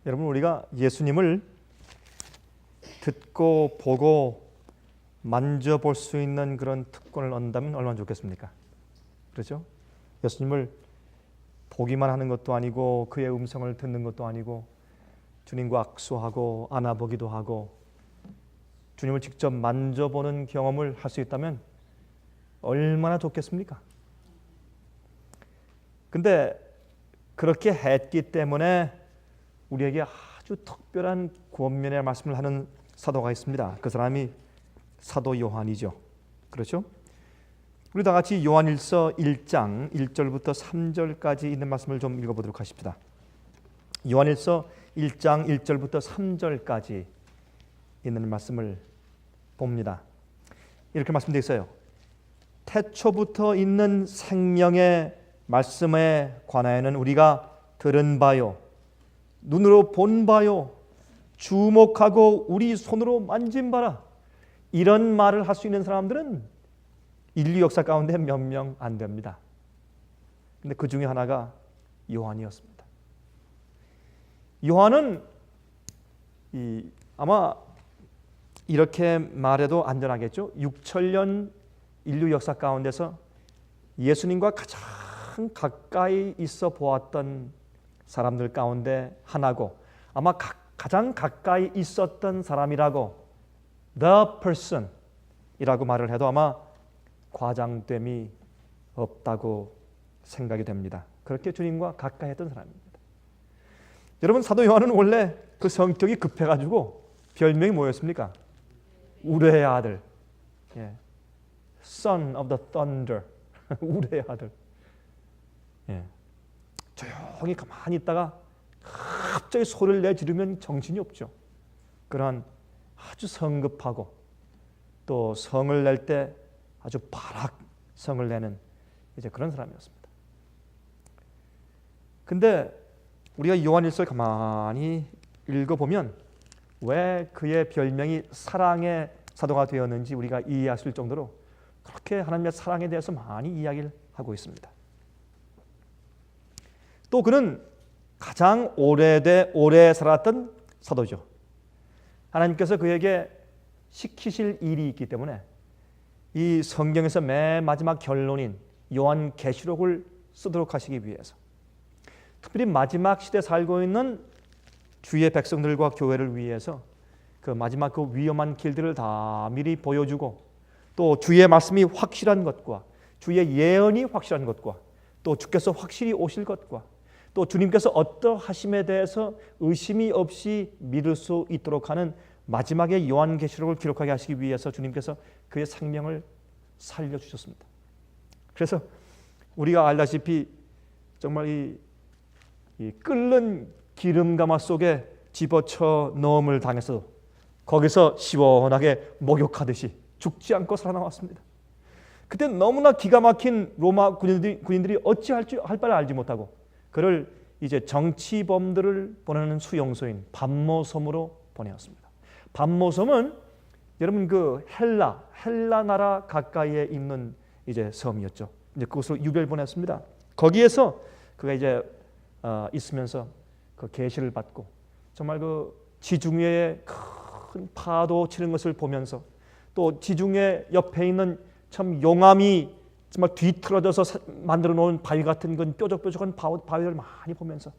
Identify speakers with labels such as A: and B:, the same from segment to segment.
A: 여러분, 우리가 예수님을 듣고 보고 만져볼 수 있는 그런 특권을 얻는다면 얼마나 좋겠습니까? 그렇죠? 예수님을 보기만 하는 것도 아니고 그의 음성을 듣는 것도 아니고 주님과 악수하고 안아보기도 하고 주님을 직접 만져보는 경험을 할 수 있다면 얼마나 좋겠습니까? 근데 그렇게 했기 때문에 우리에게 아주 특별한 권면의 말씀을 하는 사도가 있습니다. 그 사람이 사도 요한이죠. 그렇죠? 우리 다 같이 요한일서 1장 1절부터 3절까지 있는 말씀을 좀 읽어보도록 하십시다. 요한일서 1장 1절부터 3절까지 있는 말씀을 봅니다. 이렇게 말씀되어 있어요. 태초부터 있는 생명의 말씀에 관하여는 우리가 들은 바요, 눈으로 본 바요, 주목하고 우리 손으로 만진 바라. 이런 말을 할 수 있는 사람들은 인류 역사 가운데 몇 명 안 됩니다. 근데 그 중에 하나가 요한이었습니다. 요한은 아마 이렇게 말해도 안전하겠죠. 6천년 인류 역사 가운데서 예수님과 가장 가까이 있어 보았던 사람들 가운데 하나고 아마 가장 가까이 있었던 사람이라고 the person 이라고 말을 해도 아마 과장됨이 없다고 생각이 됩니다. 그렇게 주님과 가까이 했던 사람입니다. 여러분, 사도 요한은 원래 그 성격이 급해가지고 별명이 뭐였습니까? 우레의 아들, Son of the Thunder, 우레의 아들. 조용히 가만히 있다가 갑자기 소리를 내지르면 정신이 없죠. 그러한 아주 성급하고 또 성을 낼 때 아주 발악 성을 내는 이제 그런 사람이었습니다. 근데 우리가 요한일서를 가만히 읽어보면 왜 그의 별명이 사랑의 사도가 되었는지 우리가 이해할 수 있을 정도로 그렇게 하나님의 사랑에 대해서 많이 이야기를 하고 있습니다. 또 그는 가장 오래 살았던 사도죠. 하나님께서 그에게 시키실 일이 있기 때문에 이 성경에서 맨 마지막 결론인 요한계시록을 쓰도록 하시기 위해서 특별히 마지막 시대에 살고 있는 주의 백성들과 교회를 위해서 그 마지막 그 위험한 길들을 다 미리 보여주고 또 주의 말씀이 확실한 것과 주의 예언이 확실한 것과 또 주께서 확실히 오실 것과 또 주님께서 어떠하심에 대해서 의심이 없이 믿을 수 있도록 하는 마지막에 요한계시록을 기록하게 하시기 위해서 주님께서 그의 생명을 살려주셨습니다. 그래서 우리가 알다시피 정말 이 끓는 기름가마 속에 집어쳐 넣음을 당해서 거기서 시원하게 목욕하듯이 죽지 않고 살아나왔습니다. 그때 너무나 기가 막힌 로마 군인들이 어찌할 바를 알지 못하고 그를 이제 정치범들을 보내는 수용소인 밤모섬으로 보내었습니다. 밤모섬은 여러분 그 헬라 나라 가까이에 있는 이제 섬이었죠. 이제 그곳으로 유배를 보냈습니다. 거기에서 그가 이제 있으면서 그 계시를 받고 정말 그 지중해에 큰 파도 치는 것을 보면서 또 지중해 옆에 있는 참 용암이 정말 뒤틀어져서 만들어 놓은 바위 같은 건 뾰족뾰족한 바위를 많이 보면서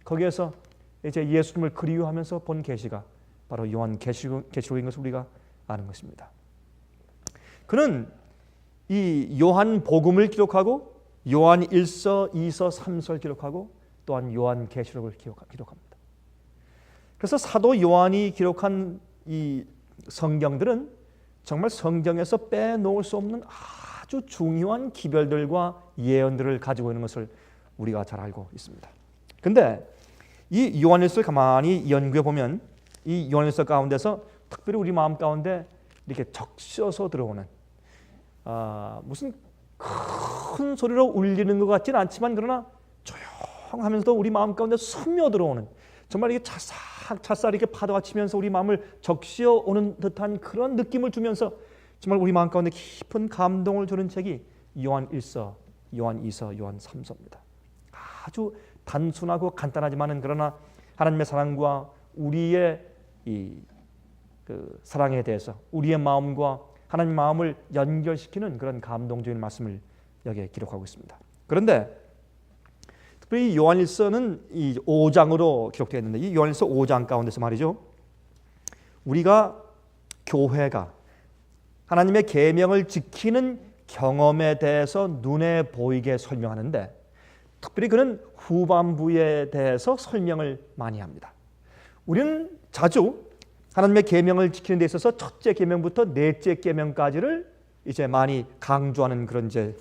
A: 거기에서 이제 예수님을 그리워하면서 본 계시가 바로 요한계시록인 것을 우리가 아는 것입니다. 그는 이 요한복음을 기록하고 요한일서, 2서, 3서를 기록하고 또한 요한계시록을 기록합니다. 그래서 사도 요한이 기록한 이 성경들은 정말 성경에서 빼놓을 수 없는 아주 중요한 기별들과 예언들을 가지고 있는 것을 우리가 잘 알고 있습니다. 근데 이 요한일서를 가만히 연구해 보면 이 요한일서 가운데서 특별히 우리 마음 가운데 이렇게 적셔서 들어오는 무슨 큰 소리로 울리는 것 같지는 않지만 그러나 조용하면서도 우리 마음 가운데 스며 들어오는 정말 이게 찰싹 이렇게 파도가 치면서 우리 마음을 적시어 오는 듯한 그런 느낌을 주면서 정말 우리 마음 가운데 깊은 감동을 주는 책이 요한1서, 요한2서, 요한3서입니다. 아주 단순하고 간단하지만은 그러나 하나님의 사랑과 우리의 사랑에 대해서 우리의 마음과 하나님 마음을 연결시키는 그런 감동적인 말씀을 여기에 기록하고 있습니다. 그런데 특별히 요한일서는 이 5장으로 기록되어 있는데 이 요한일서 5장 가운데서 말이죠. 우리가 교회가 하나님의 계명을 지키는 경험에 대해서 눈에 보이게 설명하는데 특별히 그는 후반부에 대해서 설명을 많이 합니다. 우리는 자주 하나님의 계명을 지키는 데 있어서 첫째 계명부터 넷째 계명까지를 이제 많이 강조하는 그런 이제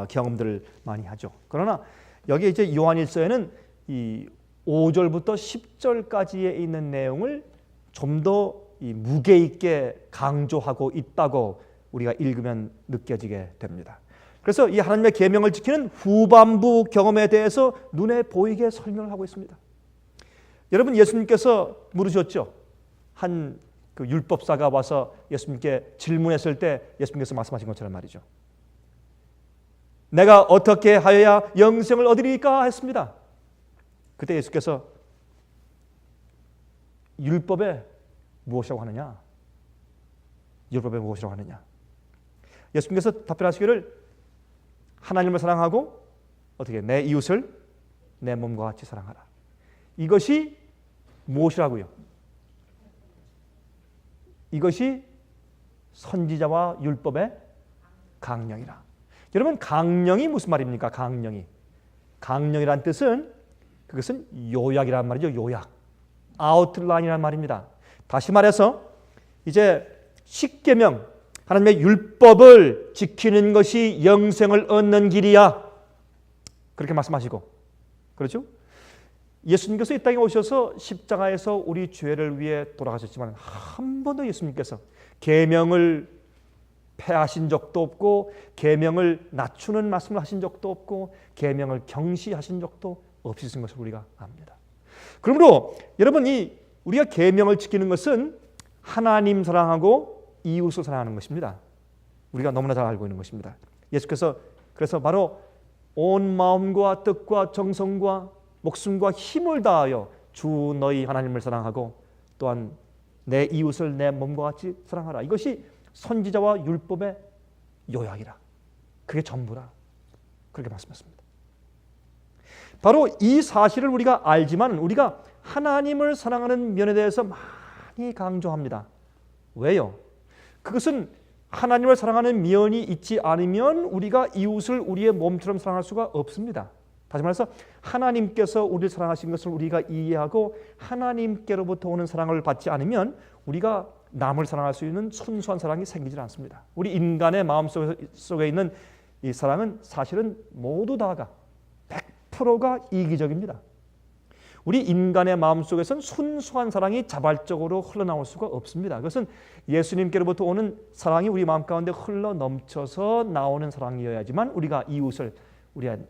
A: 경험들을 많이 하죠. 그러나 여기 이제 요한일서에는 이 5절부터 10절까지에 있는 내용을 좀 더 무게 있게 강조하고 있다고 우리가 읽으면 느껴지게 됩니다. 그래서 이 하나님의 계명을 지키는 후반부 경험에 대해서 눈에 보이게 설명을 하고 있습니다. 여러분 예수님께서 물으셨죠. 한 그 율법사가 와서 예수님께 질문했을 때 예수님께서 말씀하신 것처럼 말이죠. 내가 어떻게 하여야 영생을 얻으리까 했습니다. 그때 예수께서 율법에 무엇이라고 하느냐? 율법에 무엇이라고 하느냐? 예수님께서 답변하시기를 하나님을 사랑하고 어떻게 내 이웃을 내 몸과 같이 사랑하라. 이것이 무엇이라고요? 이것이 선지자와 율법의 강령이라. 여러분 강령이 무슨 말입니까? 강령이란 뜻은 그것은 요약이란 말이죠. 요약. 아웃라인이란 말입니다. 다시 말해서 이제 10계명 하나님의 율법을 지키는 것이 영생을 얻는 길이야. 그렇게 말씀하시고 그렇죠? 예수님께서 이 땅에 오셔서 십자가에서 우리 죄를 위해 돌아가셨지만 한 번도 예수님께서 계명을 폐하신 적도 없고 계명을 낮추는 말씀을 하신 적도 없고 계명을 경시하신 적도 없으신 것을 우리가 압니다. 그러므로 여러분 우리가 계명을 지키는 것은 하나님 사랑하고 이웃을 사랑하는 것입니다. 우리가 너무나 잘 알고 있는 것입니다. 예수께서 그래서 바로 온 마음과 뜻과 정성과 목숨과 힘을 다하여 주 너희 하나님을 사랑하고 또한 내 이웃을 내 몸과 같이 사랑하라. 이것이 선지자와 율법의 요약이라. 그게 전부라. 그렇게 말씀했습니다. 바로 이 사실을 우리가 알지만 우리가 하나님을 사랑하는 면에 대해서 많이 강조합니다. 왜요? 그것은 하나님을 사랑하는 면이 있지 않으면 우리가 이웃을 우리의 몸처럼 사랑할 수가 없습니다. 다시 말해서 하나님께서 우리를 사랑하신 것을 우리가 이해하고 하나님께로부터 오는 사랑을 받지 않으면 우리가 남을 사랑할 수 있는 순수한 사랑이 생기지 않습니다. 우리 인간의 마음 속에 있는 이 사랑은 사실은 모두 다가 100%가 이기적입니다. 우리 인간의 마음속에서는 순수한 사랑이 자발적으로 흘러나올 수가 없습니다. 그것은 예수님께로부터 오는 사랑이 우리 마음 가운데 흘러 넘쳐서 나오는 사랑이어야지만 우리가 이웃을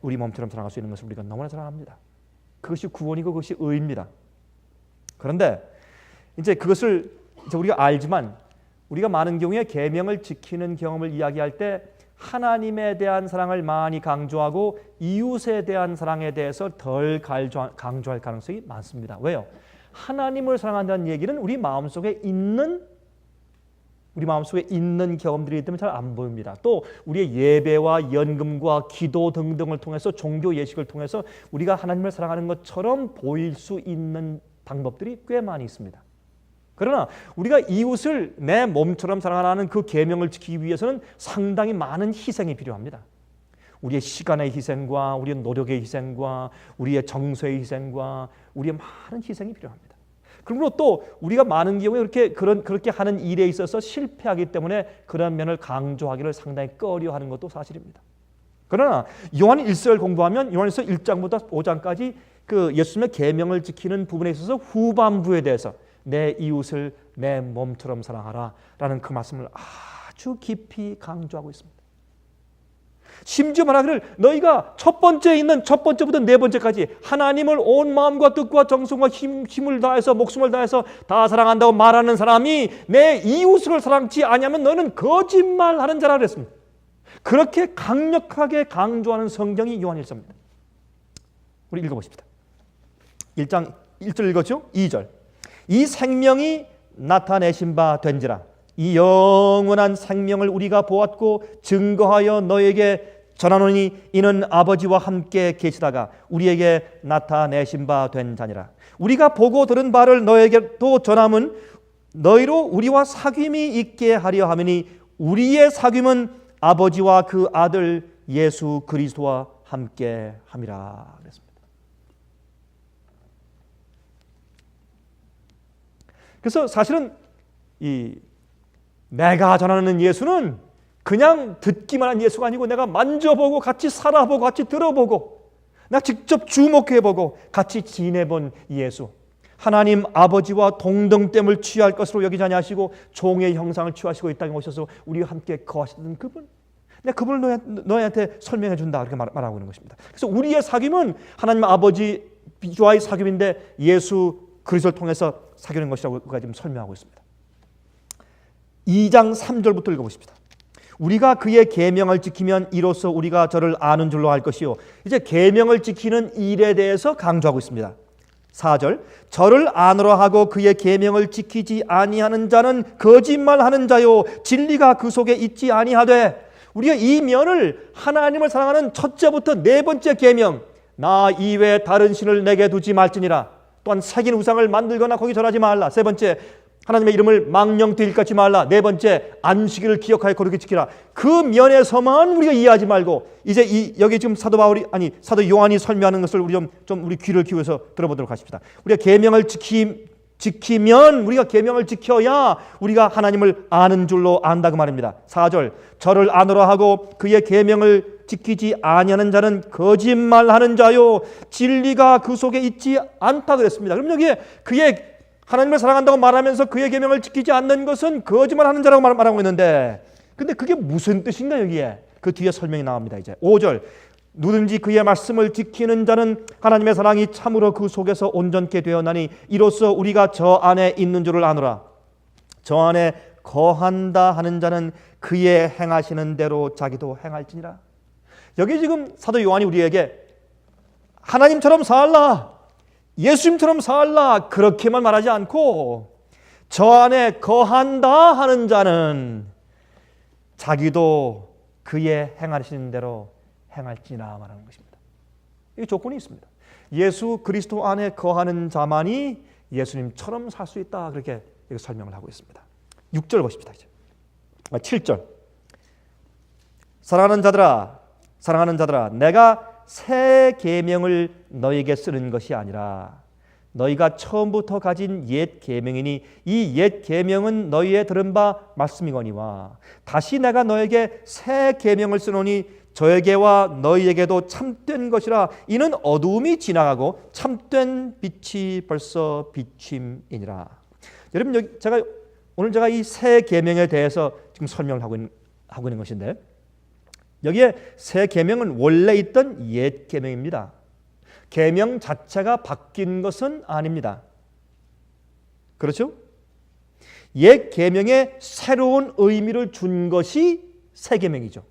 A: 우리 몸처럼 사랑할 수 있는 것을 우리가 너무나 사랑합니다. 그것이 구원이고 그것이 의입니다. 그런데 이제 그것을 이제 우리가 알지만 우리가 많은 경우에 계명을 지키는 경험을 이야기할 때 하나님에 대한 사랑을 많이 강조하고 이웃에 대한 사랑에 대해서 덜 강조할 가능성이 많습니다. 왜요? 하나님을 사랑한다는 얘기는 우리 마음속에 있는 경험들이기 때문에 잘 안 보입니다. 또 우리의 예배와 연금과 기도 등등을 통해서 종교 예식을 통해서 우리가 하나님을 사랑하는 것처럼 보일 수 있는 방법들이 꽤 많이 있습니다. 그러나 우리가 이웃을 내 몸처럼 사랑하는 그 계명을 지키기 위해서는 상당히 많은 희생이 필요합니다. 우리의 시간의 희생과 우리의 노력의 희생과 우리의 정서의 희생과 우리의 많은 희생이 필요합니다. 그러므로 또 우리가 많은 경우에 그렇게 하는 일에 있어서 실패하기 때문에 그런 면을 강조하기를 상당히 꺼려하는 것도 사실입니다. 그러나 요한 1서를 공부하면 요한일서 1장부터 5장까지 그 예수님의 계명을 지키는 부분에 있어서 후반부에 대해서 내 이웃을 내 몸처럼 사랑하라 라는 그 말씀을 아주 깊이 강조하고 있습니다. 심지어 말하기를 너희가 첫 번째부터 네 번째까지 하나님을 온 마음과 뜻과 정성과 힘을 다해서 목숨을 다해서 다 사랑한다고 말하는 사람이 내 이웃을 사랑치 아니하면 너는 거짓말하는 자라 그랬습니다. 그렇게 강력하게 강조하는 성경이 요한일서입니다. 우리 읽어보십시다. 1장 1절 읽었죠? 2절. 이 생명이 나타내신 바 된지라. 이 영원한 생명을 우리가 보았고 증거하여 너에게 전하노니 이는 아버지와 함께 계시다가 우리에게 나타내신 바 된 자니라. 우리가 보고 들은 바를 너에게 또 전함은 너희로 우리와 사귐이 있게 하려 함이니 우리의 사귐은 아버지와 그 아들 예수 그리스도와 함께 함이라 그랬습니다. 그래서 사실은 이 내가 전하는 예수는 그냥 듣기만 한 예수가 아니고 내가 만져보고 같이 살아보고 같이 들어보고 내가 직접 주목해보고 같이 지내본 예수. 하나님 아버지와 동등됨을 취할 것으로 여기지 아니하시고 종의 형상을 취하시고 이 땅에 오셔서 우리와 함께 거하시던 그분. 내가 그분을 너희한테 설명해 준다 그렇게 말하고 있는 것입니다. 그래서 우리의 사귐은 하나님 아버지와의 사귐인데 예수 그리스도를 통해서 사귀는 것이라고 지금 설명하고 있습니다. 2장 3절부터 읽어보십시다. 우리가 그의 계명을 지키면 이로써 우리가 저를 아는 줄로 알 것이요. 이제 계명을 지키는 일에 대해서 강조하고 있습니다. 4절. 저를 아노라 하고 그의 계명을 지키지 아니하는 자는 거짓말하는 자요 진리가 그 속에 있지 아니하되. 우리가 이 면을 하나님을 사랑하는 첫째부터 네 번째 계명, 나 이외에 다른 신을 내게 두지 말지니라. 또한 새긴 우상을 만들거나 거기 절하지 말라. 세 번째, 하나님의 이름을 망령되이 일컫지 말라. 네 번째, 안식일을 기억하여 거룩히 지키라. 그 면에서만 우리가 이해하지 말고 이제 여기 지금 사도 요한이 설명하는 것을 우리 귀를 기울여서 들어보도록 하십시다. 우리가 계명을 지키면 우리가 계명을 지켜야 우리가 하나님을 아는 줄로 안다 그 말입니다. 4절. 저를 아노라 하고 그의 계명을 지키지 아니하는 자는 거짓말하는 자요 진리가 그 속에 있지 않다 그랬습니다. 그럼 여기에 그의 하나님을 사랑한다고 말하면서 그의 계명을 지키지 않는 것은 거짓말하는 자라고 말하고 있는데 근데 그게 무슨 뜻인가 여기에? 그 뒤에 설명이 나옵니다. 이제 5절. 누든지 그의 말씀을 지키는 자는 하나님의 사랑이 참으로 그 속에서 온전케 되었나니 이로써 우리가 저 안에 있는 줄을 아노라. 저 안에 거한다 하는 자는 그의 행하시는 대로 자기도 행할지니라. 여기 지금 사도 요한이 우리에게 하나님처럼 살라, 예수님처럼 살라 그렇게만 말하지 않고 저 안에 거한다 하는 자는 자기도 그의 행하시는 대로 행할지나 말하는 것입니다. 이 조건이 있습니다. 예수 그리스도 안에 거하는 자만이 예수님처럼 살 수 있다 그렇게 설명을 하고 있습니다. 6절 보십시다. 이제 7절. 사랑하는 자들아 내가 새 계명을 너에게 쓰는 것이 아니라 너희가 처음부터 가진 옛 계명이니 이 옛 계명은 너희의 들은 바 말씀이거니와 다시 내가 너에게 새 계명을 쓰노니 저에게와 너희에게도 참된 것이라. 이는 어두움이 지나가고 참된 빛이 벌써 비침이니라. 여러분 오늘 제가 이 새 계명에 대해서 지금 설명을 하고 있는 것인데 여기에 새 계명은 원래 있던 옛 계명입니다. 계명 자체가 바뀐 것은 아닙니다. 그렇죠? 옛 계명에 새로운 의미를 준 것이 새 계명이죠.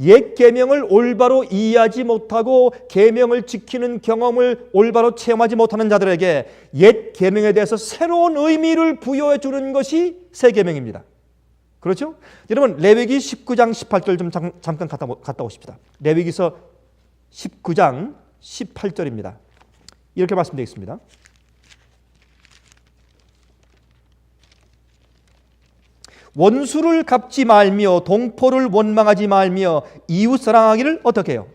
A: 옛 계명을 올바로 이해하지 못하고 계명을 지키는 경험을 올바로 체험하지 못하는 자들에게 옛 계명에 대해서 새로운 의미를 부여해 주는 것이 새 계명입니다. 그렇죠? 여러분 레위기 19장 18절 좀 잠깐 갔다 오십시다. 레위기서 19장 18절입니다. 이렇게 말씀되어 있습니다. 원수를 갚지 말며 동포를 원망하지 말며 이웃 사랑하기를 어떻게 해요?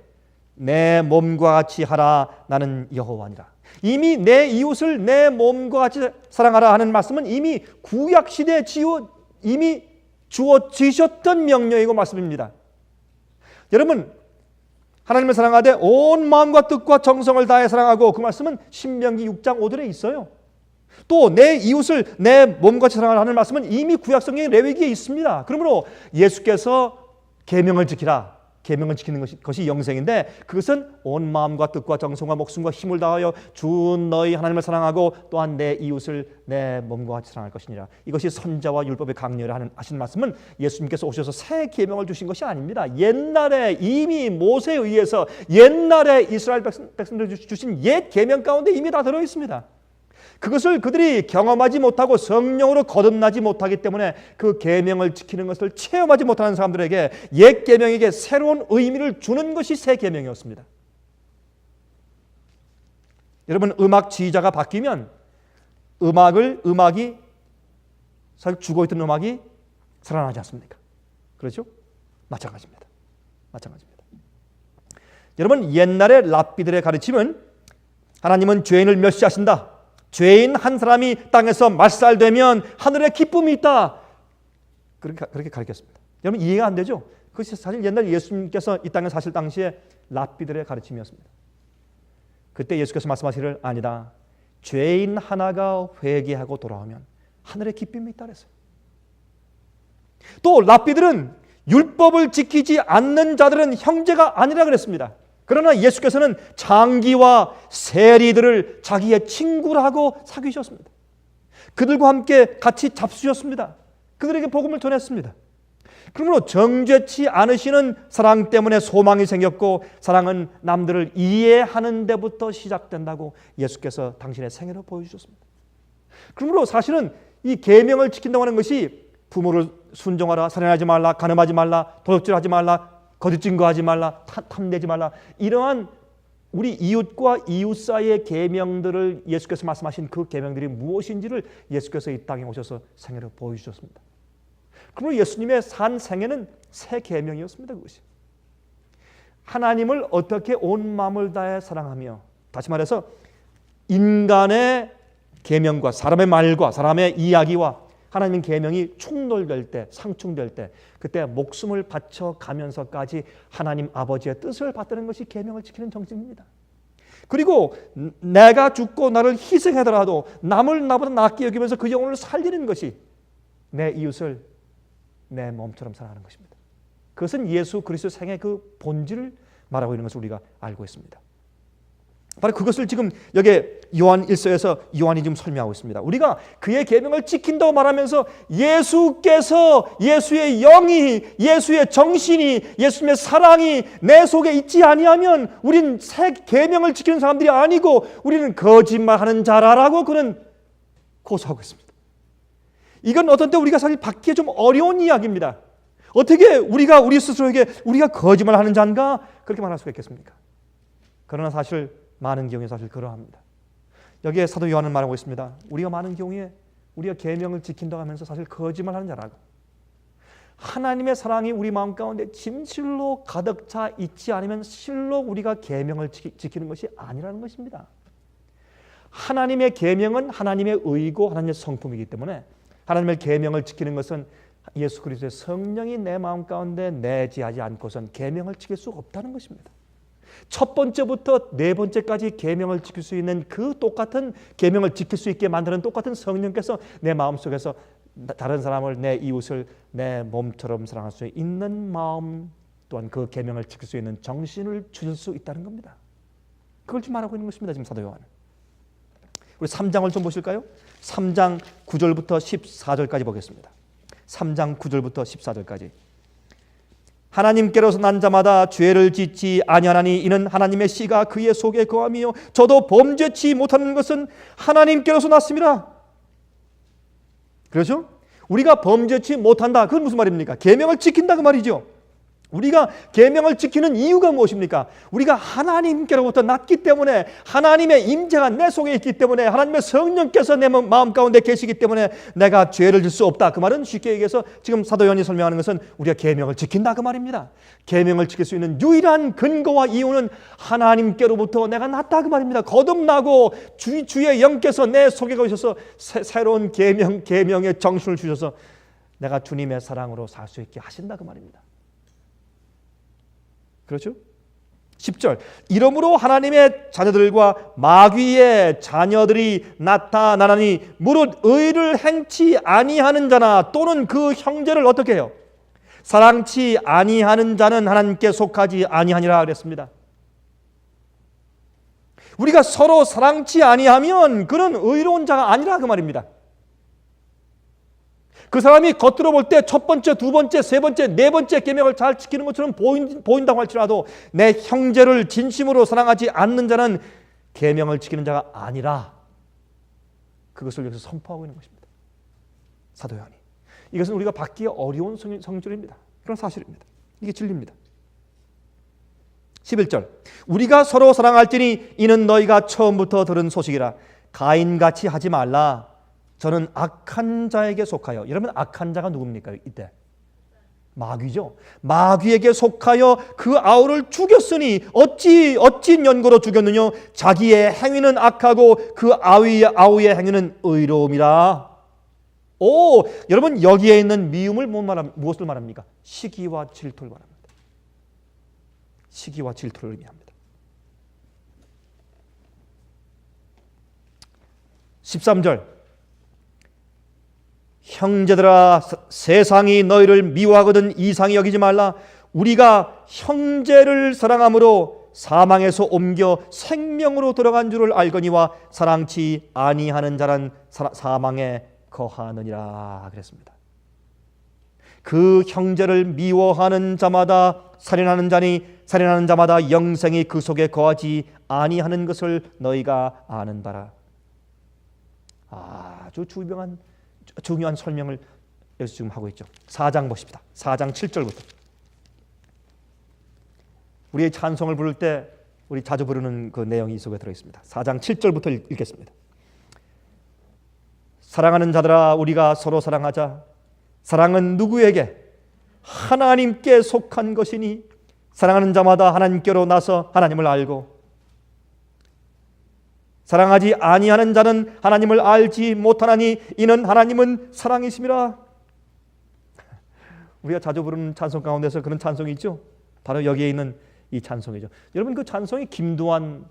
A: 내 몸과 같이 하라. 나는 여호와니라. 이미 내 이웃을 내 몸과 같이 사랑하라 하는 말씀은 이미 구약시대에 이미 주어지셨던 명령이고 말씀입니다. 여러분 하나님을 사랑하되 온 마음과 뜻과 정성을 다해 사랑하고 그 말씀은 신명기 6장 5절에 있어요. 또 내 이웃을 내 몸같이 사랑하라는 말씀은 이미 구약성경의 레위기에 있습니다. 그러므로 예수께서 계명을 지키라. 계명을 지키는 것이 영생인데 그것은 온 마음과 뜻과 정성과 목숨과 힘을 다하여 주 너희 하나님을 사랑하고 또한 내 이웃을 내 몸과 같이 사랑할 것이니라. 이것이 선자와 율법의 강렬을 하신 말씀은 예수님께서 오셔서 새 계명을 주신 것이 아닙니다. 옛날에 이미 모세에 의해서 옛날에 이스라엘 백성들 주신 옛 계명 가운데 이미 다 들어있습니다. 그것을 그들이 경험하지 못하고 성령으로 거듭나지 못하기 때문에 그 계명을 지키는 것을 체험하지 못하는 사람들에게 옛 계명에게 새로운 의미를 주는 것이 새 계명이었습니다. 여러분, 음악 지휘자가 바뀌면 음악이 사실 죽어있던 음악이 살아나지 않습니까? 그렇죠? 마찬가지입니다. 여러분, 옛날의 랍비들의 가르침은 하나님은 죄인을 멸시하신다. 죄인 한 사람이 땅에서 말살되면 하늘에 기쁨이 있다. 그렇게 가르쳤습니다. 여러분, 이해가 안 되죠? 그것이 사실 옛날 예수님께서 이 땅에 사실 당시에 랍비들의 가르침이었습니다. 그때 예수께서 말씀하시기를 아니다. 죄인 하나가 회개하고 돌아오면 하늘에 기쁨이 있다 그랬어요. 또 랍비들은 율법을 지키지 않는 자들은 형제가 아니라 그랬습니다. 그러나 예수께서는 장기와 세리들을 자기의 친구라고 사귀셨습니다. 그들과 함께 같이 잡수셨습니다. 그들에게 복음을 전했습니다. 그러므로 정죄치 않으시는 사랑 때문에 소망이 생겼고, 사랑은 남들을 이해하는 데부터 시작된다고 예수께서 당신의 생애로 보여주셨습니다. 그러므로 사실은 이 계명을 지킨다고 하는 것이 부모를 순종하라, 살인하지 말라, 간음하지 말라, 도둑질하지 말라, 거짓 증거하지 말라, 탐내지 말라, 이러한 우리 이웃과 이웃 사이의 계명들을 예수께서 말씀하신 그 계명들이 무엇인지를 예수께서 이 땅에 오셔서 생애로 보여주셨습니다. 그러므로 예수님의 산 생애는 새 계명이었습니다. 그것이 하나님을 어떻게 온 마음을 다해 사랑하며, 다시 말해서 인간의 계명과 사람의 말과 사람의 이야기와 하나님의 계명이 충돌될 때, 상충될 때, 그때 목숨을 바쳐가면서까지 하나님 아버지의 뜻을 받드는 것이 계명을 지키는 정신입니다. 그리고 내가 죽고 나를 희생하더라도 남을 나보다 낫게 여기면서 그 영혼을 살리는 것이 내 이웃을 내 몸처럼 사랑하는 것입니다. 그것은 예수 그리스도 생의 그 본질을 말하고 있는 것을 우리가 알고 있습니다. 바로 그것을 지금 여기 요한 1서에서 요한이 지금 설명하고 있습니다. 우리가 그의 계명을 지킨다고 말하면서 예수께서, 예수의 영이, 예수의 정신이, 예수님의 사랑이 내 속에 있지 아니하면 우리는 새 계명을 지키는 사람들이 아니고 우리는 거짓말하는 자라라고 그는 고소하고 있습니다. 이건 어떤 때 우리가 사실 받기 좀 어려운 이야기입니다. 어떻게 우리가 우리 스스로에게 우리가 거짓말하는 자인가 그렇게 말할 수가 있겠습니까? 그러나 사실 많은 경우에 사실 그러합니다. 여기에 사도 요한은 말하고 있습니다. 우리가 많은 경우에 우리가 계명을 지킨다고 하면서 사실 거짓말하는 자라고, 하나님의 사랑이 우리 마음 가운데 진실로 가득 차 있지 않으면 실로 우리가 계명을 지키는 것이 아니라는 것입니다. 하나님의 계명은 하나님의 의고 하나님의 성품이기 때문에 하나님의 계명을 지키는 것은 예수 그리스도의 성령이 내 마음 가운데 내재하지 않고선 계명을 지킬 수 없다는 것입니다. 첫 번째부터 네 번째까지 계명을 지킬 수 있는 그 똑같은 계명을 지킬 수 있게 만드는 똑같은 성령께서 내 마음속에서 다른 사람을, 내 이웃을 내 몸처럼 사랑할 수 있는 마음, 또한 그 계명을 지킬 수 있는 정신을 주실 수 있다는 겁니다. 그걸 지금 말하고 있는 것입니다. 지금 사도 요한은. 우리 3장을 좀 보실까요? 3장 9절부터 14절까지 보겠습니다. 3장 9절부터 14절까지. 하나님께로서 난 자마다 죄를 짓지 아니하나니 이는 하나님의 씨가 그의 속에 거함이요 저도 범죄치 못하는 것은 하나님께로서 났습니다. 그렇죠? 우리가 범죄치 못한다. 그건 무슨 말입니까? 계명을 지킨다 그 말이죠. 우리가 계명을 지키는 이유가 무엇입니까? 우리가 하나님께로부터 났기 때문에, 하나님의 임재가 내 속에 있기 때문에, 하나님의 성령께서 내 마음 가운데 계시기 때문에 내가 죄를 질 수 없다. 그 말은 쉽게 얘기해서 지금 사도 요한이 설명하는 것은 우리가 계명을 지킨다 그 말입니다. 계명을 지킬 수 있는 유일한 근거와 이유는 하나님께로부터 내가 났다 그 말입니다. 거듭나고 주의 영께서 내 속에 오셔서 새로운 계명의 정신을 주셔서 내가 주님의 사랑으로 살 수 있게 하신다 그 말입니다. 그렇죠? 10절. 이러므로 하나님의 자녀들과 마귀의 자녀들이 나타나니 무릇 의를 행치 아니하는 자나 또는 그 형제를 어떻게 해요? 사랑치 아니하는 자는 하나님께 속하지 아니하니라 그랬습니다. 우리가 서로 사랑치 아니하면 그는 의로운 자가 아니라 그 말입니다. 그 사람이 겉으로 볼 때 첫 번째, 두 번째, 세 번째, 네 번째 계명을 잘 지키는 것처럼 보인다고 할지라도 내 형제를 진심으로 사랑하지 않는 자는 계명을 지키는 자가 아니라 그것을 여기서 선포하고 있는 것입니다. 사도 요한이. 이것은 우리가 받기 어려운 성질입니다. 그런 사실입니다. 이게 진리입니다. 11절 우리가 서로 사랑할지니 이는 너희가 처음부터 들은 소식이라. 가인같이 하지 말라. 저는 악한 자에게 속하여. 여러분 악한 자가 누굽니까? 이때 마귀죠. 마귀에게 속하여 그 아우를 죽였으니 어찌 연고로 죽였느냐. 자기의 행위는 악하고 그 아우의 행위는 의로움이라. 오, 여러분 여기에 있는 미움을 무엇을 말합니까? 시기와 질투를 말합니다. 시기와 질투를 의미합니다. 13절 형제들아 세상이 너희를 미워하거든 이상히 여기지 말라. 우리가 형제를 사랑함으로 사망에서 옮겨 생명으로 들어간 줄을 알거니와 사랑치 아니하는 자는 사망에 거하느니라 그랬습니다. 그 형제를 미워하는 자마다 살인하는 자마다 영생이 그 속에 거하지 아니하는 것을 너희가 아는 바라. 아주 중요한 설명을 여기서 지금 하고 있죠. 4장 보십시다. 4장 7절부터. 우리의 찬송을 부를 때 우리 자주 부르는 그 내용이 이 속에 들어있습니다. 4장 7절부터 읽겠습니다. 사랑하는 자들아 우리가 서로 사랑하자. 사랑은 누구에게? 하나님께 속한 것이니 사랑하는 자마다 하나님께로 나서 하나님을 알고 사랑하지 아니하는 자는 하나님을 알지 못하나니 이는 하나님은 사랑이심이라. 우리가 자주 부르는 찬송 가운데서 그런 찬송이 있죠. 바로 여기에 있는 이 찬송이죠. 여러분 그 찬송이 김두한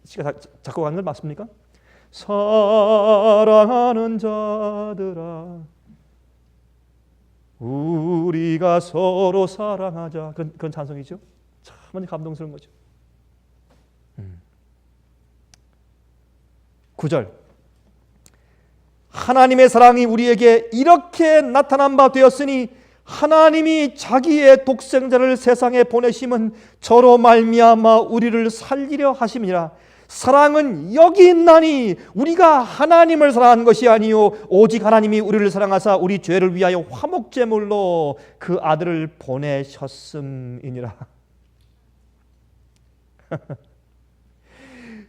A: 씨가 작곡한 걸 맞습니까? 사랑하는 자들아 우리가 서로 사랑하자. 그런 찬송이죠. 참 감동스러운 거죠. 9절 하나님의 사랑이 우리에게 이렇게 나타난 바 되었으니 하나님이 자기의 독생자를 세상에 보내심은 저로 말미암아 우리를 살리려 하심이라. 사랑은 여기 있나니 우리가 하나님을 사랑한 것이 아니요 오직 하나님이 우리를 사랑하사 우리 죄를 위하여 화목제물로 그 아들을 보내셨음이니라.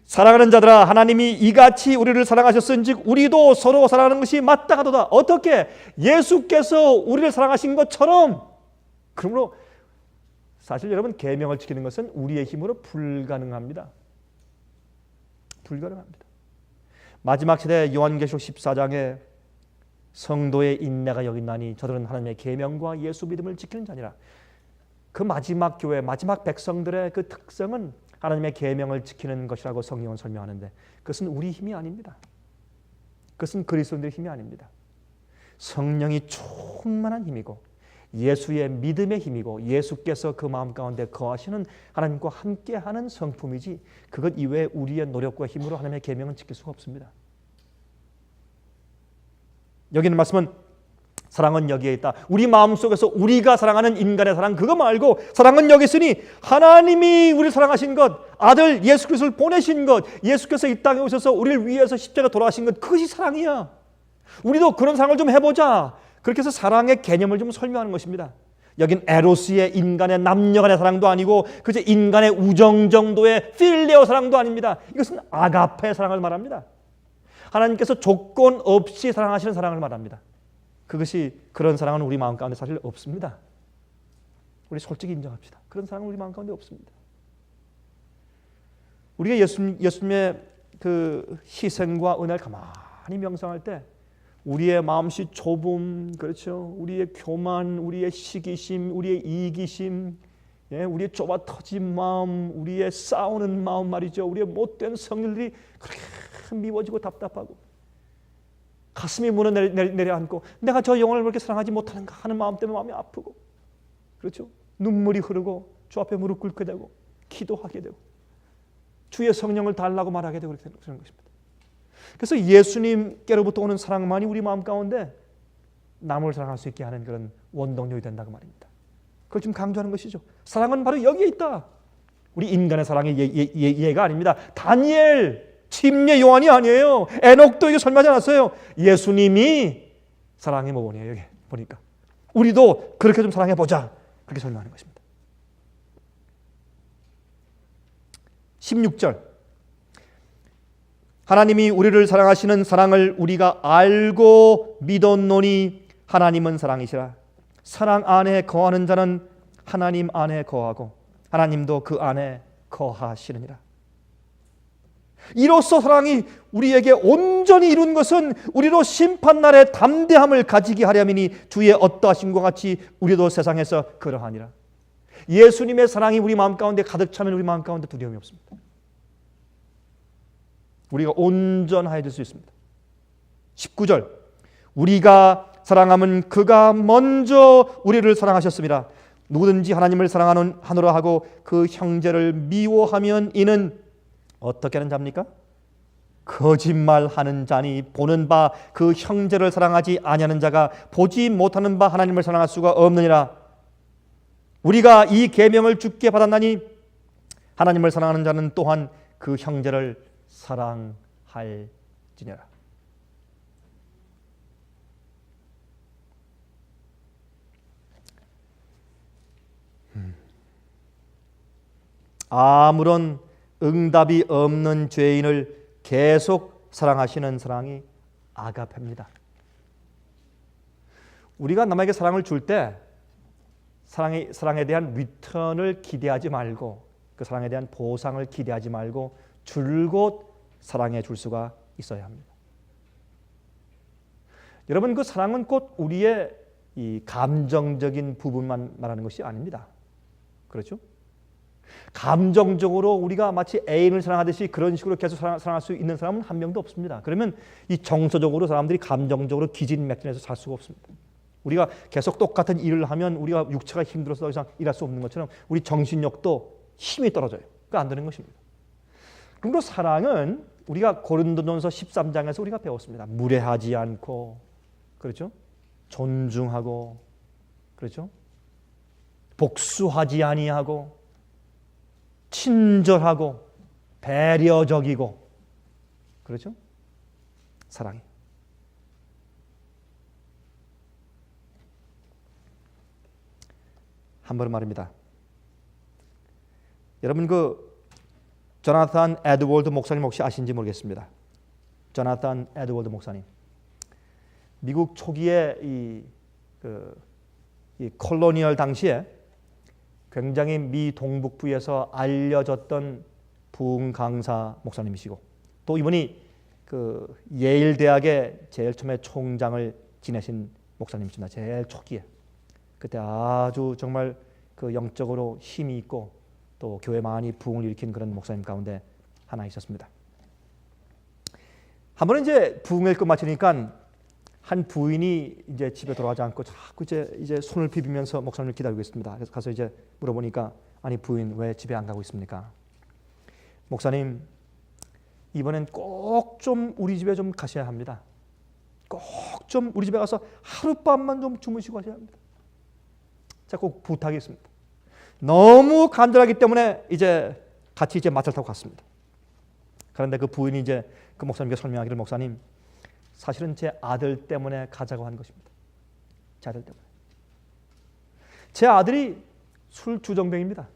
A: 사랑하는 자들아 하나님이 이같이 우리를 사랑하셨은즉 우리도 서로 사랑하는 것이 마땅하도다. 어떻게? 예수께서 우리를 사랑하신 것처럼. 그러므로 사실 여러분 계명을 지키는 것은 우리의 힘으로 불가능합니다. 마지막 시대 요한계시록 14장에 성도의 인내가 여기 있나니 저들은 하나님의 계명과 예수 믿음을 지키는 자니라. 그 마지막 교회, 마지막 백성들의 그 특성은 하나님의 계명을 지키는 것이라고 성경은 설명하는데 그것은 우리 힘이 아닙니다. 그것은 그리스도인들의 힘이 아닙니다. 성령이 충만한 힘이고 예수의 믿음의 힘이고 예수께서 그 마음 가운데 거하시는 하나님과 함께하는 성품이지 그것 이외에 우리의 노력과 힘으로 하나님의 계명은 지킬 수가 없습니다. 여기 있는 말씀은 사랑은 여기에 있다. 우리 마음속에서 우리가 사랑하는 인간의 사랑 그거 말고 사랑은 여기 있으니 하나님이 우리를 사랑하신 것 아들 예수 그리스도를 보내신 것 예수께서 이 땅에 오셔서 우리를 위해서 십자가 돌아가신 것 그것이 사랑이야. 우리도 그런 사랑을 좀 해보자. 그렇게 해서 사랑의 개념을 좀 설명하는 것입니다. 여긴 에로스의 인간의 남녀 간의 사랑도 아니고 그저 인간의 우정 정도의 필레오 사랑도 아닙니다. 이것은 아가페 사랑을 말합니다. 하나님께서 조건 없이 사랑하시는 사랑을 말합니다. 그것이 그런 사랑은 우리 마음 가운데 사실 없습니다. 우리 솔직히 인정합시다. 그런 사랑은 우리 마음 가운데 없습니다. 우리가 예수님의 그 희생과 은혜를 가만히 명상할 때 우리의 마음씨 좁음, 그렇죠? 우리의 교만, 우리의 시기심, 우리의 이기심, 우리의 좁아 터진 마음, 우리의 싸우는 마음 말이죠. 우리의 못된 성질들이 그렇게 미워지고 답답하고 가슴이 무너내려앉고 내가 저 영혼을 그렇게 사랑하지 못하는가 하는 마음 때문에 마음이 아프고 그렇죠? 눈물이 흐르고 주 앞에 무릎 꿇게 되고 기도하게 되고 주의 성령을 달라고 말하게 되고 그렇게 되는 것입니다. 그래서 예수님께로부터 오는 사랑만이 우리 마음 가운데 남을 사랑할 수 있게 하는 그런 원동력이 된다고 말입니다. 그걸 좀 강조하는 것이죠. 사랑은 바로 여기에 있다. 우리 인간의 사랑의 예가 아닙니다. 다니엘 침례 요한이 아니에요. 에녹도 이게 설명하지 않았어요. 예수님이 사랑의 모범이에요. 여기 보니까 우리도 그렇게 좀 사랑해 보자, 그렇게 설명하는 것입니다. 16절, 하나님이 우리를 사랑하시는 사랑을 우리가 알고 믿었노니 하나님은 사랑이시라. 사랑 안에 거하는 자는 하나님 안에 거하고 하나님도 그 안에 거하시느니라. 이로써 사랑이 우리에게 온전히 이룬 것은 우리로 심판날에 담대함을 가지게 하려니니 주의 어떠하심과 같이 우리도 세상에서 그러하니라. 예수님의 사랑이 우리 마음 가운데 가득 차면 우리 마음 가운데 두려움이 없습니다. 우리가 온전해질 수 있습니다. 19절, 우리가 사랑함은 그가 먼저 우리를 사랑하셨습니다. 누구든지 하나님을 사랑하노라 하고 그 형제를 미워하면 이는 어떻게 하는 자입니까? 거짓말하는 자니 보는 바 그 형제를 사랑하지 아니하는 자가 보지 못하는 바 하나님을 사랑할 수가 없느니라. 우리가 이 계명을 주께 받았나니 하나님을 사랑하는 자는 또한 그 형제를 사랑할지니라. 아무런 응답이 없는 죄인을 계속 사랑하시는 사랑이 아가페입니다. 우리가 남에게 사랑을 줄 때 사랑에 대한 리턴을 기대하지 말고, 그 사랑에 대한 보상을 기대하지 말고 줄곧 사랑해 줄 수가 있어야 합니다. 여러분, 그 사랑은 곧 우리의 이 감정적인 부분만 말하는 것이 아닙니다. 그렇죠? 감정적으로 우리가 마치 애인을 사랑하듯이 그런 식으로 계속 사랑할 수 있는 사람은 한 명도 없습니다. 그러면 이 정서적으로 사람들이 감정적으로 기진맥진해서 살 수가 없습니다. 우리가 계속 똑같은 일을 하면 우리가 육체가 힘들어서 더 이상 일할 수 없는 것처럼 우리 정신력도 힘이 떨어져요. 그러니까 안 되는 것입니다. 그러므로 사랑은 우리가 고린도전서 13장에서 우리가 배웠습니다. 무례하지 않고, 그렇죠? 존중하고, 그렇죠? 복수하지 아니하고, 친절하고, 배려적이고, 그렇죠? 사랑이. 한 번 말입니다. 여러분, 그 조나탄 에드워드 목사님 혹시 아신지 모르겠습니다. 조나탄 에드워드 목사님, 미국 초기에 이 콜로니얼 당시에 굉장히 미 동북부에서 알려졌던 부흥 강사 목사님이시고, 또 이분이 그 예일 대학의 제일 처음에 총장을 지내신 목사님이십니다. 제일 초기에. 그때 아주 정말 그 영적으로 힘이 있고 또 교회 많이 부흥을 일으킨 그런 목사님 가운데 하나 있었습니다. 한 번은 이제 부흥을 끝마치니까 한 부인이 이제 집에 돌아가지 않고 자꾸 이제 손을 비비면서 목사님을 기다리고 있습니다. 그래서 가서 이제 물어보니까, 아니 부인 왜 집에 안 가고 있습니까? 목사님, 이번엔 꼭 좀 우리 집에 좀 가셔야 합니다. 꼭 좀 우리 집에 가서 하룻밤만 좀 주무시고 가셔야 합니다. 제가 꼭 부탁했습니다. 너무 간절하기 때문에 이제 같이 이제 마차를 타고 갔습니다. 그런데 그 부인이 이제 그 목사님께 설명하기를, 목사님, 사실은 제 아들 때문에 가자고 한 것입니다. 제 아들 때문에. 제 아들이 술 주정뱅입니다.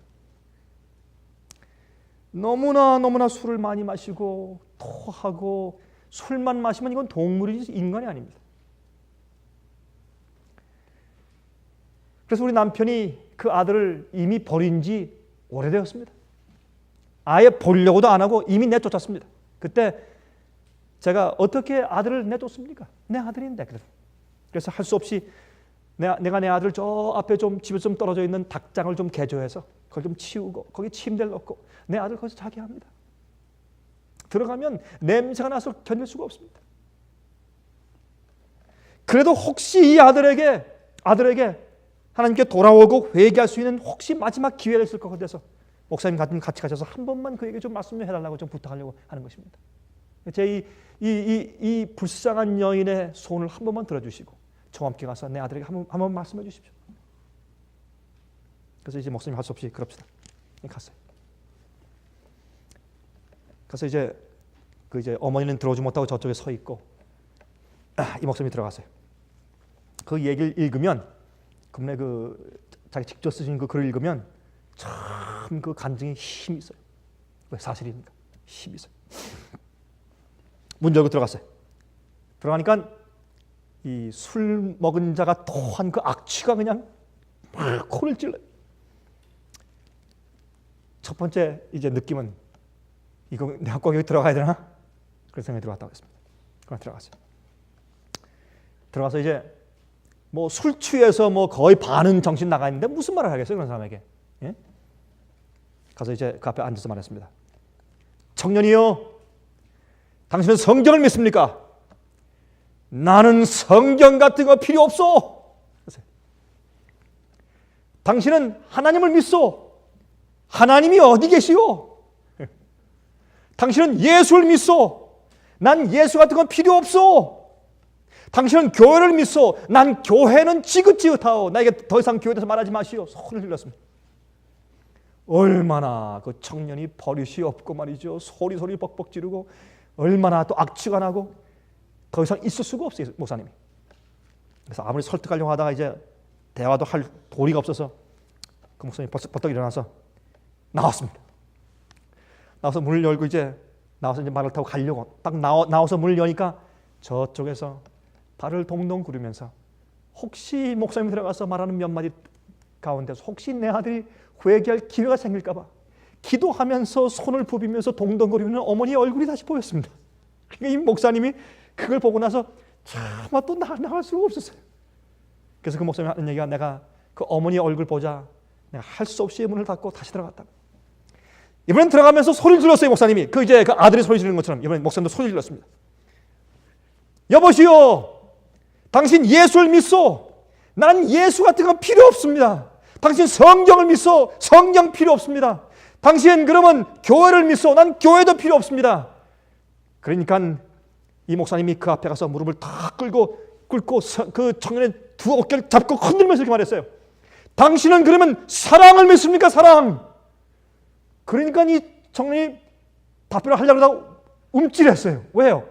A: 너무나 술을 많이 마시고 토하고, 술만 마시면 이건 동물이지 인간이 아닙니다. 그래서 우리 남편이 그 아들을 이미 버린 지 오래되었습니다. 아예 보려고도 안 하고 이미 내쫓았습니다. 그때 제가 어떻게 아들을 내쫓습니까? 내 아들인데. 그래서 할 수 없이 내가 내 아들을 저 앞에 좀 집에 좀 떨어져 있는 닭장을 좀 개조해서 그걸 좀 치우고 거기 침대를 넣고 내 아들 거기서 자게 합니다. 들어가면 냄새가 나서 견딜 수가 없습니다. 그래도 혹시 이 아들에게 하나님께 돌아오고 회개할 수 있는 혹시 마지막 기회가 있을 것 같아서 목사님 같이 가셔서 한 번만 그에게 좀 말씀 좀 해달라고 좀 부탁하려고 하는 것입니다. 제 이 불쌍한 여인의 소원을 한 번만 들어주시고 저와 함께 가서 내 아들에게 한 번 말씀해 주십시오. 그래서 이제 목사님 할 수 없이 그럽시다. 갔어요. 가서 이제 그 이제 어머니는 들어오지 못하고 저쪽에 서 있고 이 목사님이 들어갔어요. 그 얘기를 읽으면 그분의 그 자기 직접 쓰신 그 글을 읽으면 참 그 간증에 힘이 있어요. 왜 사실이니까 힘이 있어요. 문 열고 들어갔어요. 들어가니까 이 술 먹은 자가 토한 그 악취가 그냥 막 코를 찔러요. 첫 번째 이제 느낌은 이거 내가 꼭 여기 들어가야 되나? 그런 생각이 들어갔다고 했습니다. 그럼 들어갔어요. 들어가서 이제 뭐 술 취해서 뭐 거의 반은 정신 나가 있는데 무슨 말을 하겠어요 그런 사람에게? 예? 가서 이제 그 앞에 앉아서 말했습니다. 청년이요, 당신은 성경을 믿습니까? 나는 성경 같은 거 필요 없어. 당신은 하나님을 믿소. 하나님이 어디 계시오? 당신은 예수를 믿소. 난 예수 같은 건 필요 없어. 당신은 교회를 믿소. 난 교회는 지긋지긋하오. 나에게 더 이상 교회에 대해서 말하지 마시오. 소리를 질렀습니다. 얼마나 그 청년이 버릇이 없고 말이죠. 소리 벅벅 지르고 얼마나 또 악취가 나고 더 이상 있을 수가 없어요 목사님이. 그래서 아무리 설득하려고 하다가 이제 대화도 할 도리가 없어서 그 목사님이 버떡 일어나서 나왔습니다. 나와서 문을 열고 이제 나와서 이제 말을 타고 가려고 딱 나와서 문을 여니까 저쪽에서 발을 동동 구르면서 혹시 목사님이 들어가서 말하는 몇 마디 가운데서 혹시 내 아들이 회개할 기회가 생길까 봐 기도하면서 손을 부비면서 동동거리는 어머니의 얼굴이 다시 보였습니다. 그러니까 이 목사님이 그걸 보고 나서 차마 또 나갈 수가 없었어요. 그래서 그 목사님이 하는 얘기가 내가 그 어머니의 얼굴 보자 내가 할 수 없이 문을 닫고 다시 들어갔다. 이번엔 들어가면서 소리를 질렀어요 목사님이. 그 이제 그 아들이 소리 지르는 것처럼 이번엔 목사님도 소리 질렀습니다. 여보시오, 당신 예수를 믿소. 난 예수 같은 건 필요 없습니다. 당신 성경을 믿소. 성경 필요 없습니다. 당신 그러면 교회를 믿소. 난 교회도 필요 없습니다. 그러니까 이 목사님이 그 앞에 가서 무릎을 다 꿇고 그 청년의 두 어깨를 잡고 흔들면서 이렇게 말했어요. 당신은 그러면 사랑을 믿습니까? 사랑. 그러니까 이 청년이 답변을 하려고 하다가 움찔했어요. 왜요?